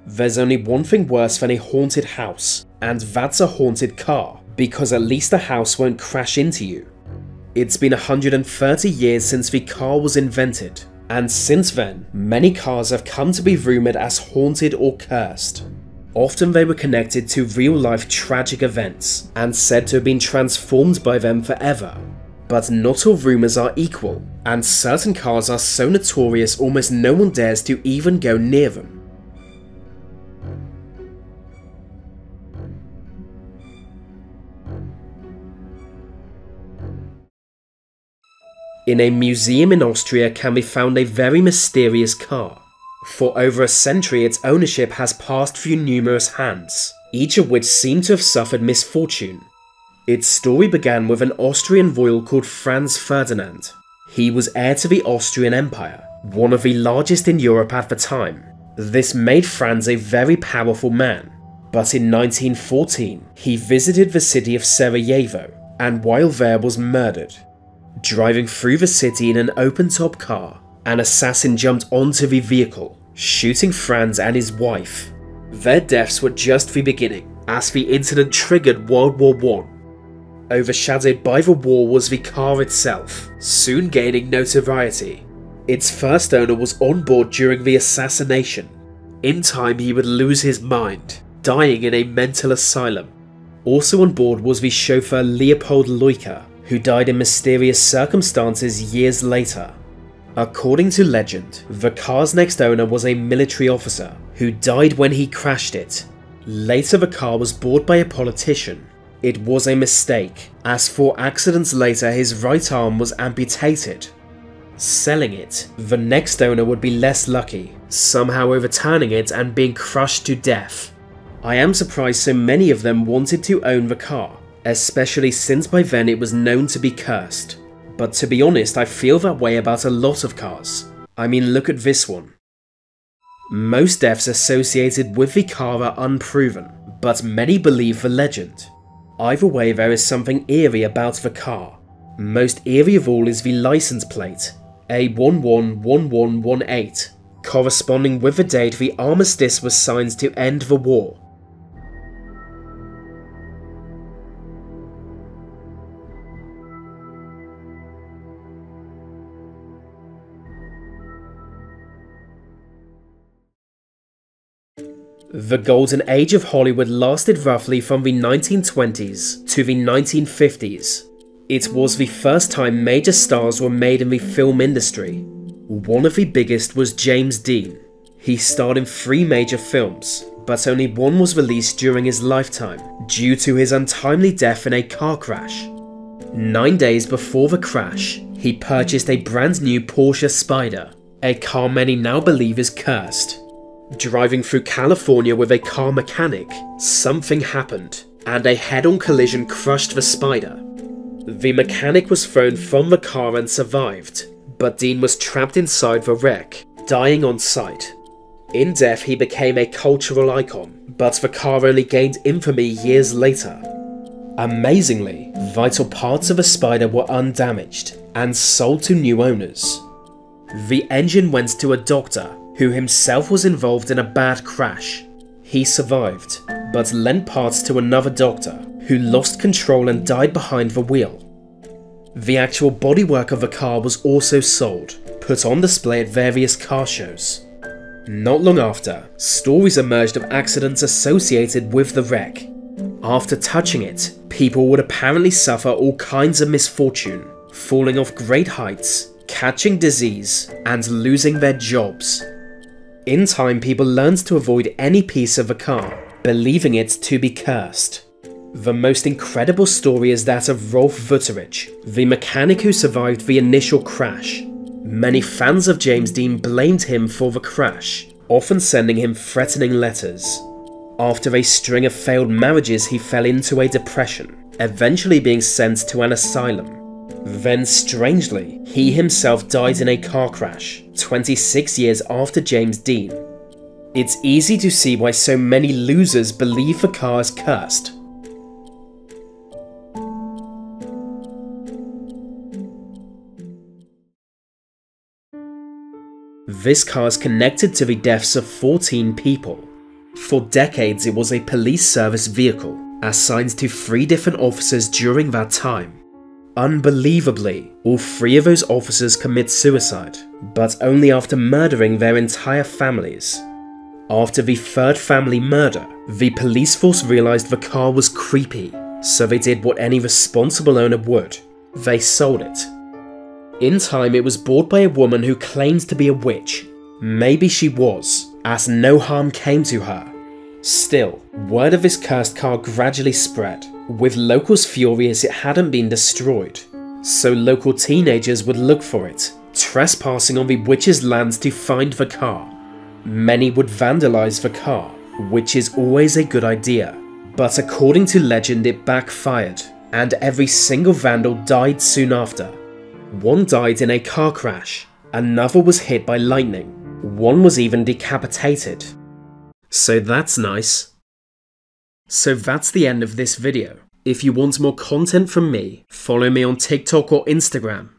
There's only one thing worse than a haunted house, and that's a haunted car, because at least the house won't crash into you. It's been 130 years since the car was invented, and since then, many cars have come to be rumoured as haunted or cursed. Often they were connected to real-life tragic events, and said to have been transformed by them forever. But not all rumours are equal, and certain cars are so notorious almost no one dares to even go near them. In a museum in Austria can be found a very mysterious car. For over a century its ownership has passed through numerous hands, each of which seem to have suffered misfortune. Its story began with an Austrian royal called Franz Ferdinand. He was heir to the Austrian Empire, one of the largest in Europe at the time. This made Franz a very powerful man, but in 1914 he visited the city of Sarajevo, and while there was murdered. Driving through the city in an open-top car, an assassin jumped onto the vehicle, shooting Franz and his wife. Their deaths were just the beginning, as the incident triggered World War I. Overshadowed by the war was the car itself, soon gaining notoriety. Its first owner was on board during the assassination. In time he would lose his mind, dying in a mental asylum. Also on board was the chauffeur Leopold Leuker, who died in mysterious circumstances years later. According to legend, the car's next owner was a military officer who died when he crashed it. Later the car was bought by a politician. It was a mistake, as 4 accidents later his right arm was amputated. Selling it, the next owner would be less lucky, somehow overturning it and being crushed to death. I am surprised so many of them wanted to own the car, especially since by then it was known to be cursed. But to be honest, I feel that way about a lot of cars. I mean, look at this one. Most deaths associated with the car are unproven, but many believe the legend. Either way, there is something eerie about the car. Most eerie of all is the license plate, A111118, corresponding with the date the armistice was signed to end the war. The golden age of Hollywood lasted roughly from the 1920s to the 1950s. It was the first time major stars were made in the film industry. One of the biggest was James Dean. He starred in 3 major films, but only one was released during his lifetime due to his untimely death in a car crash. 9 days before the crash, he purchased a brand new Porsche Spyder, a car many now believe is cursed. Driving through California with a car mechanic, something happened, and a head-on collision crushed the Spyder. The mechanic was thrown from the car and survived, but Dean was trapped inside the wreck, dying on sight. In death he became a cultural icon, but the car only gained infamy years later. Amazingly, vital parts of the Spyder were undamaged, and sold to new owners. The engine went to a doctor, who himself was involved in a bad crash. He survived, but lent parts to another doctor, who lost control and died behind the wheel. The actual bodywork of the car was also sold, put on display at various car shows. Not long after, stories emerged of accidents associated with the wreck. After touching it, people would apparently suffer all kinds of misfortune, falling off great heights, catching disease, and losing their jobs. In time, people learned to avoid any piece of the car, believing it to be cursed. The most incredible story is that of Rolf Wutterich, the mechanic who survived the initial crash. Many fans of James Dean blamed him for the crash, often sending him threatening letters. After a string of failed marriages, he fell into a depression, eventually being sent to an asylum. Then, strangely, he himself died in a car crash, 26 years after James Dean. It's easy to see why so many losers believe the car is cursed. This car is connected to the deaths of 14 people. For decades it was a police service vehicle, assigned to 3 different officers during that time. Unbelievably, all 3 of those officers commit suicide, but only after murdering their entire families. After the 3rd family murder, the police force realised the car was creepy, so they did what any responsible owner would. They sold it. In time it was bought by a woman who claimed to be a witch. Maybe she was, as no harm came to her. Still, word of this cursed car gradually spread, with locals furious it hadn't been destroyed. So local teenagers would look for it, trespassing on the witch's lands to find the car. Many would vandalise the car, which is always a good idea, but according to legend it backfired, and every single vandal died soon after. One died in a car crash, another was hit by lightning, one was even decapitated. So that's nice. So that's the end of this video. If you want more content from me, follow me on TikTok or Instagram.